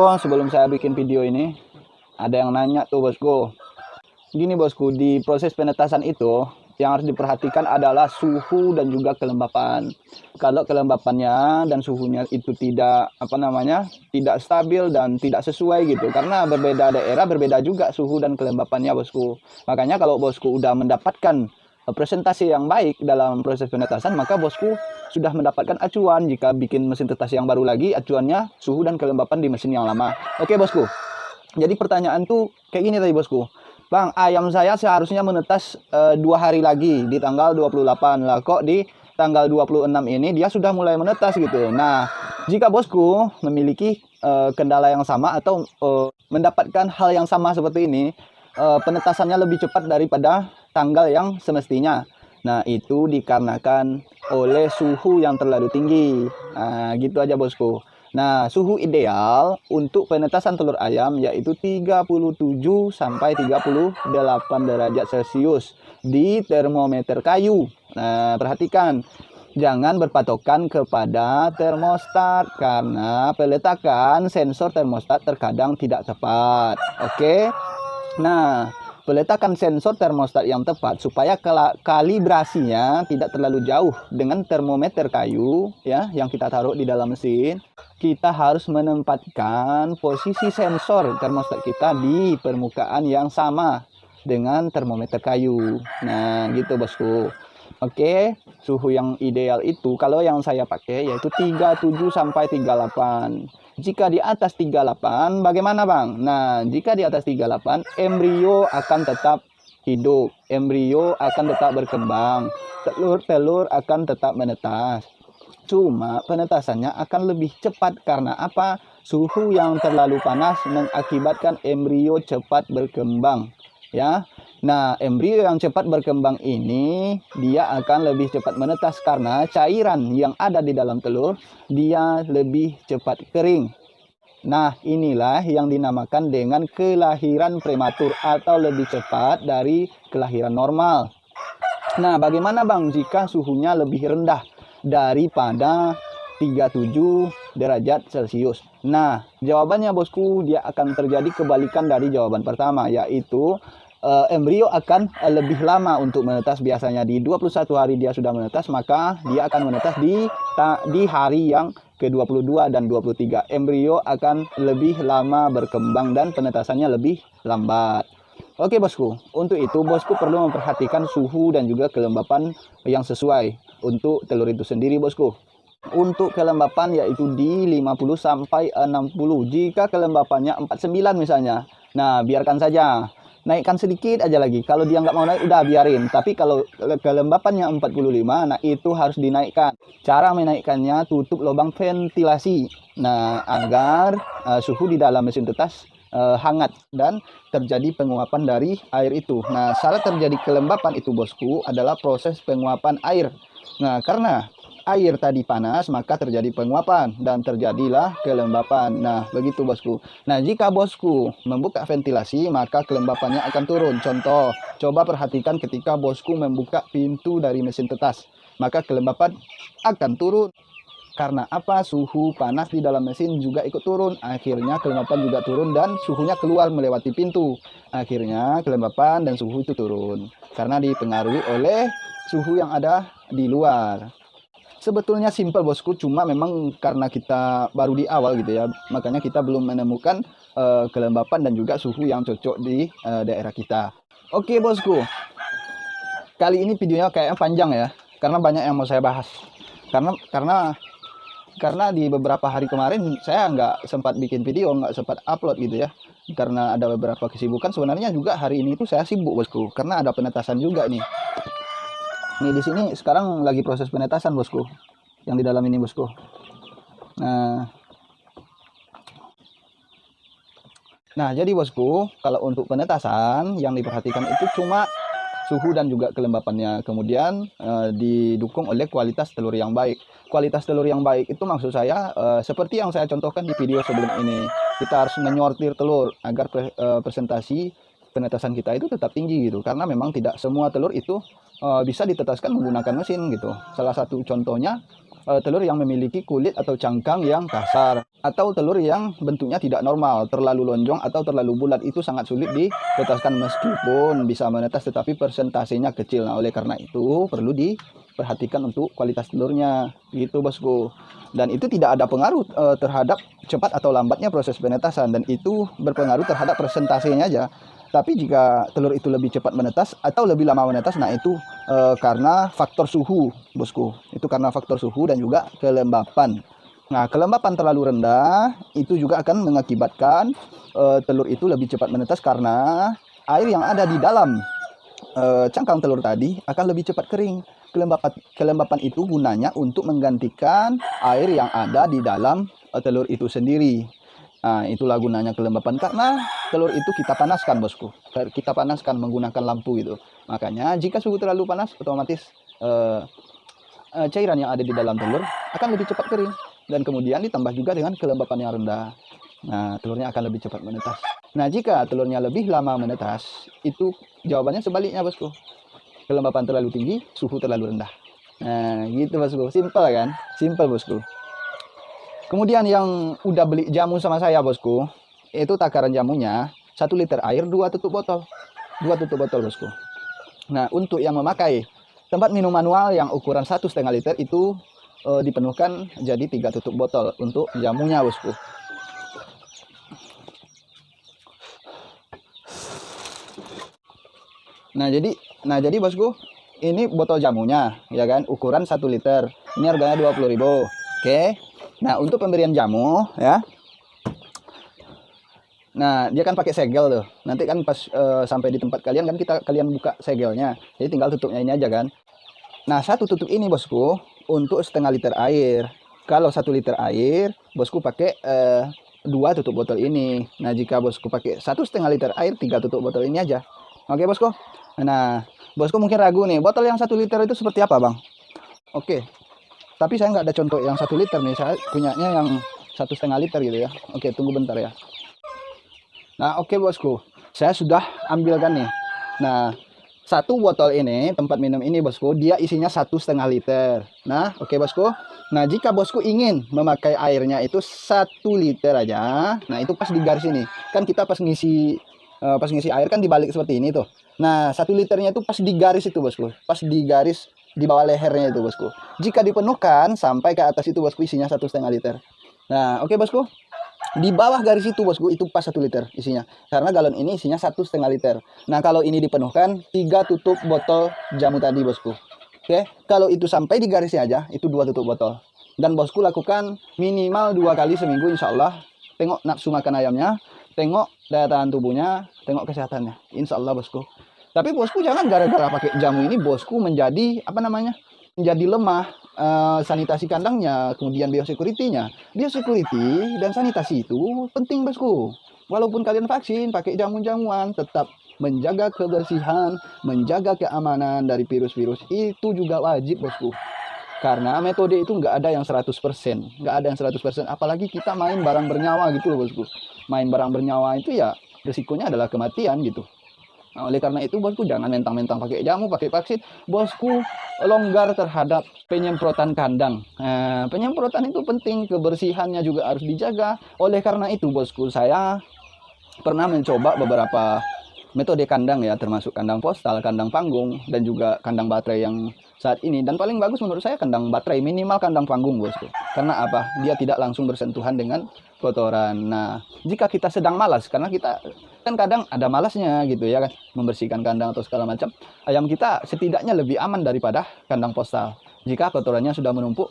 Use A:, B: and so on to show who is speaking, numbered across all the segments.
A: Oh, sebelum saya bikin video ini, ada yang nanya tuh bosku. Gini bosku, di proses penetasan itu yang harus diperhatikan adalah suhu dan juga kelembapan. Kalau kelembapannya dan suhunya itu tidak tidak stabil dan tidak sesuai gitu, karena berbeda daerah berbeda juga suhu dan kelembapannya bosku. Makanya kalau bosku udah mendapatkan presentasi yang baik dalam proses penetasan, maka bosku sudah mendapatkan acuan jika bikin mesin tetas yang baru lagi, acuannya suhu dan kelembapan di mesin yang lama. Oke bosku, jadi pertanyaan tuh kayak gini tadi bosku. Bang, ayam saya seharusnya menetas 2 hari lagi di tanggal 28. Lah kok di tanggal 26 ini dia sudah mulai menetas gitu. Nah, jika bosku memiliki kendala yang sama atau mendapatkan hal yang sama seperti ini, penetasannya lebih cepat daripada tanggal yang semestinya. Nah, itu dikarenakan oleh suhu yang terlalu tinggi. Nah, gitu aja bosku. Nah, suhu ideal untuk penetasan telur ayam yaitu 37 sampai 38 derajat Celcius di termometer kayu. Nah, perhatikan, jangan berpatokan kepada termostat karena peletakan sensor termostat terkadang tidak tepat. Oke. Nah, peletakan sensor termostat yang tepat supaya kalibrasinya tidak terlalu jauh dengan termometer kayu ya yang kita taruh di dalam mesin. Kita harus menempatkan posisi sensor termostat kita di permukaan yang sama dengan termometer kayu. Nah, gitu bosku. Oke, suhu yang ideal itu kalau yang saya pakai yaitu 37 sampai 38. Jika di atas 38 bagaimana Bang? Nah, jika di atas 38 embrio akan tetap hidup, embrio akan tetap berkembang, telur-telur akan tetap menetas. Cuma penetasannya akan lebih cepat karena apa? Suhu yang terlalu panas mengakibatkan embrio cepat berkembang, ya. Nah, embrio yang cepat berkembang ini dia akan lebih cepat menetas karena cairan yang ada di dalam telur dia lebih cepat kering. Nah, inilah yang dinamakan dengan kelahiran prematur atau lebih cepat dari kelahiran normal. Nah, bagaimana Bang jika suhunya lebih rendah daripada 37 derajat Celcius? Nah, jawabannya bosku, dia akan terjadi kebalikan dari jawaban pertama, yaitu embrio akan lebih lama untuk menetas. Biasanya di 21 hari dia sudah menetas, maka dia akan menetas di hari yang ke-22 dan 23. Embrio akan lebih lama berkembang dan penetasannya lebih lambat. Oke bosku, untuk itu bosku perlu memperhatikan suhu dan juga kelembapan yang sesuai untuk telur itu sendiri bosku. Untuk kelembapan yaitu di 50 sampai 60. Jika kelembapannya 49 misalnya, nah biarkan saja. Naikkan sedikit aja lagi. Kalau dia nggak mau naik, udah biarin. Tapi kalau kelembapannya 45, nah itu harus dinaikkan. Cara menaikkannya, tutup lubang ventilasi. Nah, agar suhu di dalam mesin tetas hangat dan terjadi penguapan dari air itu. Nah, syarat terjadi kelembapan itu bosku adalah proses penguapan air. Nah, karena air tadi panas maka terjadi penguapan dan terjadilah kelembapan. Nah, begitu bosku. Nah, jika bosku membuka ventilasi maka kelembapannya akan turun. Contoh, coba perhatikan ketika bosku membuka pintu dari mesin tetas, maka kelembapan akan turun. Karena apa? Suhu panas di dalam mesin juga ikut turun. Akhirnya kelembapan juga turun dan suhunya keluar melewati pintu. Akhirnya kelembapan dan suhu itu turun. Karena dipengaruhi oleh suhu yang ada di luar. Sebetulnya simpel bosku, cuma memang karena kita baru di awal gitu ya. Makanya kita belum menemukan kelembapan dan juga suhu yang cocok di daerah kita. Oke bosku. Kali ini videonya kayaknya panjang ya. Karena banyak yang mau saya bahas. Karena di beberapa hari kemarin saya nggak sempat bikin video, nggak sempat upload gitu ya, karena ada beberapa kesibukan. Sebenarnya juga hari ini tuh saya sibuk bosku, karena ada penetasan juga nih. Nih di sini sekarang lagi proses penetasan bosku, yang di dalam ini bosku. Nah jadi bosku, kalau untuk penetasan yang diperhatikan itu cuma suhu dan juga kelembapannya. Kemudian didukung oleh kualitas telur yang baik. Kualitas telur yang baik itu maksud saya seperti yang saya contohkan di video sebelum ini. Kita harus menyortir telur agar presentasi penetasan kita itu tetap tinggi gitu. Karena memang tidak semua telur itu bisa ditetaskan menggunakan mesin gitu. Salah satu contohnya telur yang memiliki kulit atau cangkang yang kasar, atau telur yang bentuknya tidak normal, terlalu lonjong atau terlalu bulat. Itu sangat sulit dipetaskan meskipun bisa menetas tetapi persentasenya kecil. Nah, oleh karena itu perlu diperhatikan untuk kualitas telurnya gitu bosku. Dan itu tidak ada pengaruh terhadap cepat atau lambatnya proses penetasan, dan itu berpengaruh terhadap persentasenya aja. Tapi jika telur itu lebih cepat menetas atau lebih lama menetas, nah itu karena faktor suhu, bosku. Itu karena faktor suhu dan juga kelembapan. Nah, kelembapan terlalu rendah itu juga akan mengakibatkan telur itu lebih cepat menetas karena air yang ada di dalam cangkang telur tadi akan lebih cepat kering. Kelembapan itu gunanya untuk menggantikan air yang ada di dalam telur itu sendiri. Nah, itulah gunanya kelembapan, karena telur itu kita panaskan, bosku. Kita panaskan menggunakan lampu gitu. Makanya jika suhu terlalu panas, otomatis cairan yang ada di dalam telur akan lebih cepat kering. Dan kemudian ditambah juga dengan kelembapan yang rendah. Nah, telurnya akan lebih cepat menetas. Nah, jika telurnya lebih lama menetas, itu jawabannya sebaliknya, bosku. Kelembapan terlalu tinggi, suhu terlalu rendah. Nah, gitu, bosku. Simpel kan? Simpel, bosku. Kemudian yang udah beli jamu sama saya, bosku, itu takaran jamunya 1 liter air 2 tutup botol. 2 tutup botol, bosku. Nah, untuk yang memakai tempat minum manual yang ukuran 1,5 liter itu dipenuhkan jadi 3 tutup botol untuk jamunya, bosku. Nah jadi bosku, ini botol jamunya ya kan, ukuran 1 liter. Ini harganya 20.000. Oke. Nah, untuk pemberian jamu ya. Nah, dia kan pakai segel tuh. Nanti kan pas sampai di tempat kalian kan kalian buka segelnya. Jadi tinggal tutupnya ini aja kan. Nah, 1 tutup ini, bosku, untuk 1,5 liter air. Kalau 1 liter air, bosku pakai 2 tutup botol ini. Nah, jika bosku pakai 1,5 liter air, 3 tutup botol ini aja. Oke, bosku. Nah, bosku mungkin ragu nih, botol yang 1 liter itu seperti apa, bang? Oke. Tapi saya nggak ada contoh yang 1 liter nih. Saya punyanya yang 1,5 liter gitu ya. Oke, tunggu bentar ya. Nah, oke, bosku. Saya sudah ambilkan nih. Nah, 1 botol ini, tempat minum ini, bosku, dia isinya 1,5 liter. Nah, oke, bosku. Nah, jika bosku ingin memakai airnya itu 1 liter aja. Nah, itu pas di garis ini. Kan kita pas ngisi air kan dibalik seperti ini tuh. Nah, 1 liternya itu pas di garis itu, bosku. Pas di garis di bawah lehernya itu, bosku. Jika dipenuhkan sampai ke atas itu, bosku, isinya 1,5 liter. Nah, oke, bosku. Di bawah garis itu, bosku, itu pas 1 liter isinya. Karena galon ini isinya 1,5 liter. Nah, kalau ini dipenuhkan 3 tutup botol jamu tadi, bosku. Oke, kalau itu sampai di garisnya aja, itu 2 tutup botol. Dan bosku lakukan minimal 2 kali seminggu, insya Allah. Tengok nafsu makan ayamnya, tengok daya tahan tubuhnya, tengok kesehatannya. Insya Allah, bosku. Tapi bosku jangan gara-gara pakai jamu ini bosku menjadi menjadi lemah sanitasi kandangnya, kemudian biosecurity-nya. Biosecurity dan sanitasi itu penting, bosku. Walaupun kalian vaksin pakai jamu-jamuan, tetap menjaga kebersihan, menjaga keamanan dari virus-virus itu juga wajib, bosku. Karena metode itu nggak ada yang 100%, nggak ada yang 100%. Apalagi kita main barang bernyawa gitu loh, bosku. Main barang bernyawa itu ya risikonya adalah kematian gitu. Nah, oleh karena itu, bosku, jangan mentang-mentang pakai jamu, pakai vaksin, bosku, longgar terhadap penyemprotan kandang. Nah, penyemprotan itu penting, kebersihannya juga harus dijaga. Oleh karena itu, bosku, saya pernah mencoba beberapa metode kandang ya, termasuk kandang postal, kandang panggung, dan juga kandang baterai yang saat ini. Dan paling bagus menurut saya kandang baterai, minimal kandang panggung, bosku. Karena apa? Dia tidak langsung bersentuhan dengan kotoran. Nah, jika kita sedang malas, karena kita kan kadang ada malasnya gitu ya kan, membersihkan kandang atau segala macam, ayam kita setidaknya lebih aman daripada kandang postal. Jika kotorannya sudah menumpuk,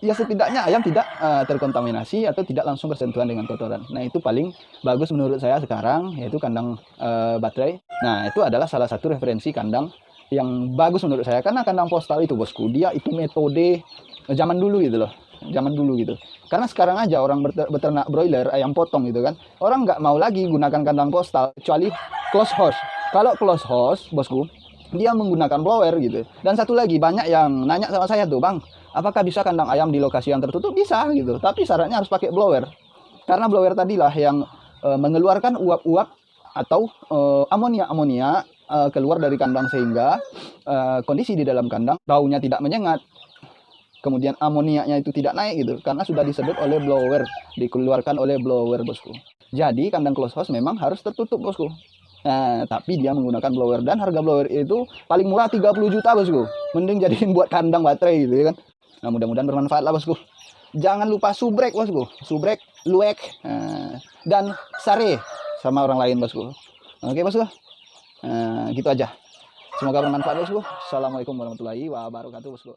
A: ya setidaknya ayam tidak terkontaminasi atau tidak langsung bersentuhan dengan kotoran. Nah, itu paling bagus menurut saya sekarang, yaitu kandang baterai. Nah, itu adalah salah satu referensi kandang yang bagus menurut saya. Karena kandang postal itu, bosku, dia itu metode zaman dulu gitu loh. Zaman dulu gitu. Karena sekarang aja orang beternak broiler, ayam potong gitu kan, orang nggak mau lagi gunakan kandang postal, kecuali close house. Kalau close house, bosku, dia menggunakan blower gitu. Dan satu lagi, banyak yang nanya sama saya tuh, bang, apakah bisa kandang ayam di lokasi yang tertutup? Bisa gitu, tapi syaratnya harus pakai blower. Karena blower tadilah yang mengeluarkan uap-uap atau amonia keluar dari kandang, sehingga kondisi di dalam kandang baunya tidak menyengat. kemudian amoniaknya itu tidak naik gitu, karena sudah disedot oleh blower, dikeluarkan oleh blower bosku. Jadi kandang close house memang harus tertutup bosku. Nah, tapi dia menggunakan blower, dan harga blower itu paling murah 30 juta bosku. Mending jadiin buat kandang baterai gitu ya kan. Nah, mudah-mudahan bermanfaat lah bosku. Jangan lupa subrek bosku, subrek, luek, dan sare sama orang lain bosku. Oke bosku, gitu aja. Semoga bermanfaat bosku. Assalamualaikum warahmatullahi wabarakatuh bosku.